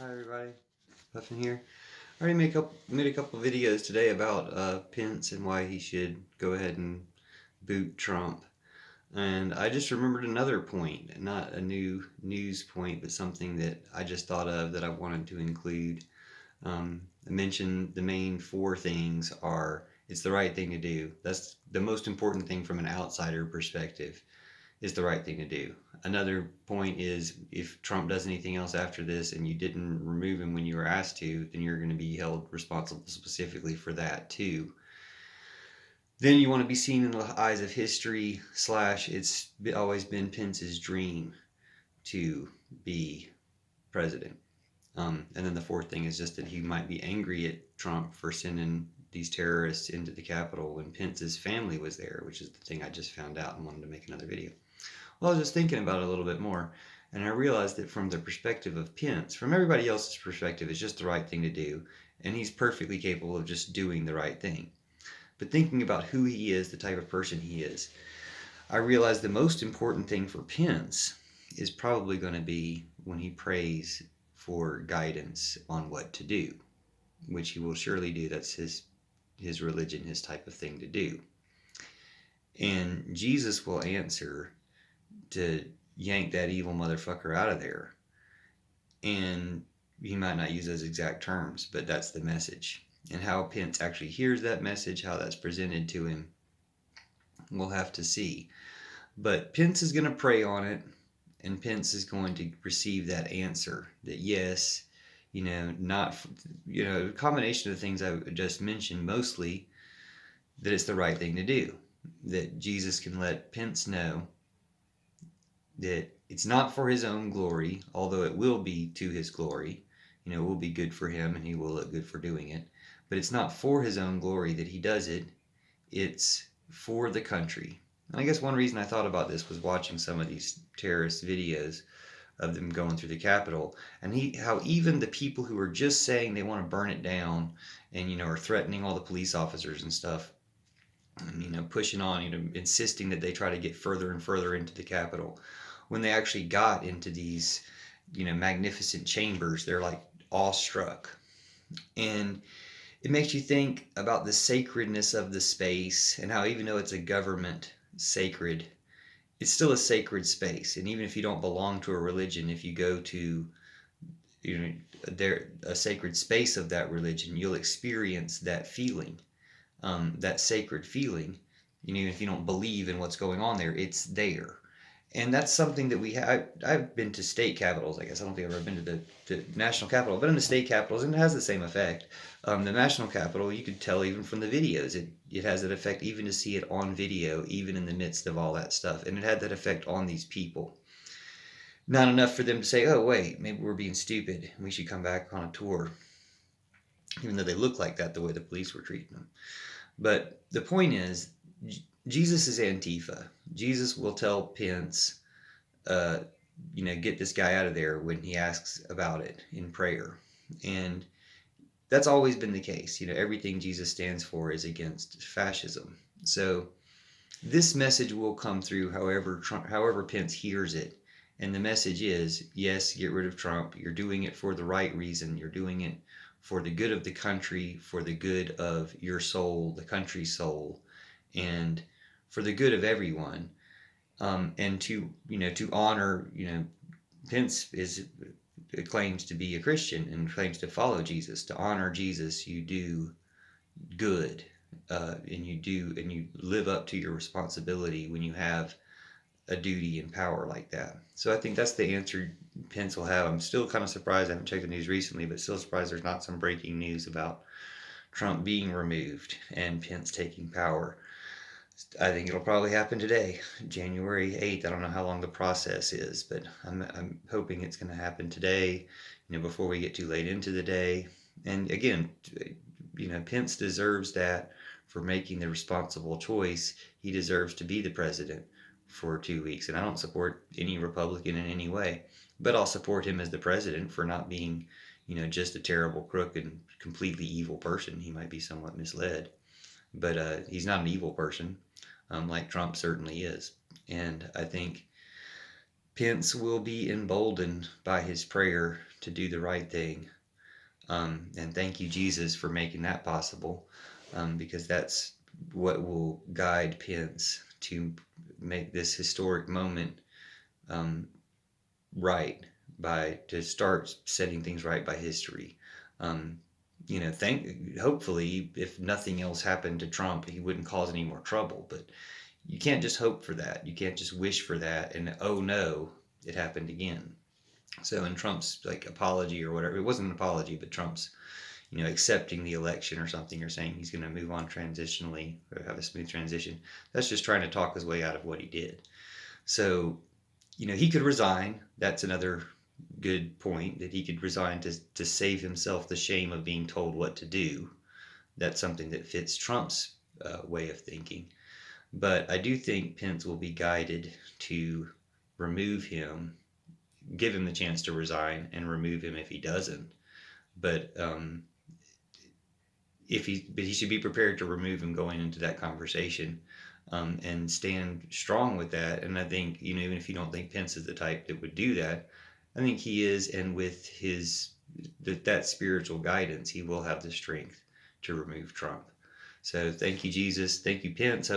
Hi everybody, Puffin here. I already made a couple videos today about Pence and why he should go ahead and boot Trump. And I just remembered another point, not a new news point, but something that I just thought of that I wanted to include. I mentioned the main four things are it's the right thing to do. That's the most important thing from an outsider perspective. Is the right thing to do. Another point is if Trump does anything else after this and you didn't remove him when you were asked to, then you're going to be held responsible specifically for that too. Then you want to be seen in the eyes of history / it's always been Pence's dream to be president. And then the fourth thing is just that he might be angry at Trump for sending these terrorists into the Capitol when Pence's family was there, which is the thing I just found out and wanted to make another video. Well, I was just thinking about it a little bit more, and I realized that from the perspective of Pence, from everybody else's perspective, it's just the right thing to do, and he's perfectly capable of just doing the right thing. But thinking about who he is, the type of person he is, I realized the most important thing for Pence is probably going to be when he prays for guidance on what to do, which he will surely do. That's his religion, his type of thing to do. And Jesus will answer to yank that evil motherfucker out of there. And he might not use those exact terms, but that's the message. And how Pence actually hears that message, how that's presented to him, we'll have to see. But Pence is going to pray on it, and Pence is going to receive that answer that yes, not, a combination of the things I just mentioned, mostly that it's the right thing to do. That Jesus can let Pence know that it's not for his own glory, although it will be to his glory. It will be good for him and he will look good for doing it. But it's not for his own glory that he does it. It's for the country. And I guess one reason I thought about this was watching some of these terrorist videos of them going through the Capitol, and how even the people who are just saying they want to burn it down and are threatening all the police officers and stuff, and pushing on, insisting that they try to get further and further into the Capitol. When they actually got into these, magnificent chambers, they're like awestruck. And it makes you think about the sacredness of the space and how even though it's a government sacred, it's still a sacred space. And even if you don't belong to a religion, if you go to a sacred space of that religion, you'll experience that feeling, that sacred feeling. Even if you don't believe in what's going on there, it's there. And that's something that we have. I've been to state capitals. I guess I don't think I've ever been to the national capital, but in the state capitals, and it has the same effect. The national capital, you could tell even from the videos, it has that effect even to see it on video, even in the midst of all that stuff. And it had that effect on these people. Not enough for them to say, oh, wait, maybe we're being stupid and we should come back on a tour. Even though they look like that the way the police were treating them. But the point is, Jesus is Antifa. Jesus will tell Pence, get this guy out of there when he asks about it in prayer. And that's always been the case. Everything Jesus stands for is against fascism. So this message will come through however Pence hears it. And the message is, yes, get rid of Trump. You're doing it for the right reason. You're doing it for the good of the country, for the good of your soul, the country's soul, and for the good of everyone. And to honor, Pence claims to be a Christian and claims to follow Jesus. To honor Jesus, you do good, and you live up to your responsibility when you have a duty and power like that. So I think that's the answer Pence will have. I'm still kind of surprised. I haven't checked the news recently, but still surprised there's not some breaking news about Trump being removed and Pence taking power. I think it'll probably happen today, January 8th. I don't know how long the process is, but I'm hoping it's going to happen today, before we get too late into the day. And again, Pence deserves that for making the responsible choice. He deserves to be the president for 2 weeks. And I don't support any Republican in any way, but I'll support him as the president for not being, just a terrible crook and completely evil person. He might be somewhat misled, but he's not an evil person, like Trump certainly is. And I think Pence will be emboldened by his prayer to do the right thing. And thank you, Jesus, for making that possible, because that's what will guide Pence to make this historic moment um, right, by to start setting things right by history. Um, hopefully, if nothing else happened to Trump, he wouldn't cause any more trouble. But you can't just hope for that. You can't just wish for that. And oh no, it happened again. So in Trump's like apology or whatever, it wasn't an apology, but Trump's accepting the election or something, or saying he's going to move on transitionally or have a smooth transition. That's just trying to talk his way out of what he did. So he could resign. That's another good point, that he could resign to save himself the shame of being told what to do. That's something that fits Trump's way of thinking. But I do think Pence will be guided to remove him, give him the chance to resign, and remove him if he doesn't. But he should be prepared to remove him going into that conversation, and stand strong with that. And I think, even if you don't think Pence is the type that would do that, I think he is, and with that spiritual guidance, he will have the strength to remove Trump. So thank you, Jesus. Thank you, Pence.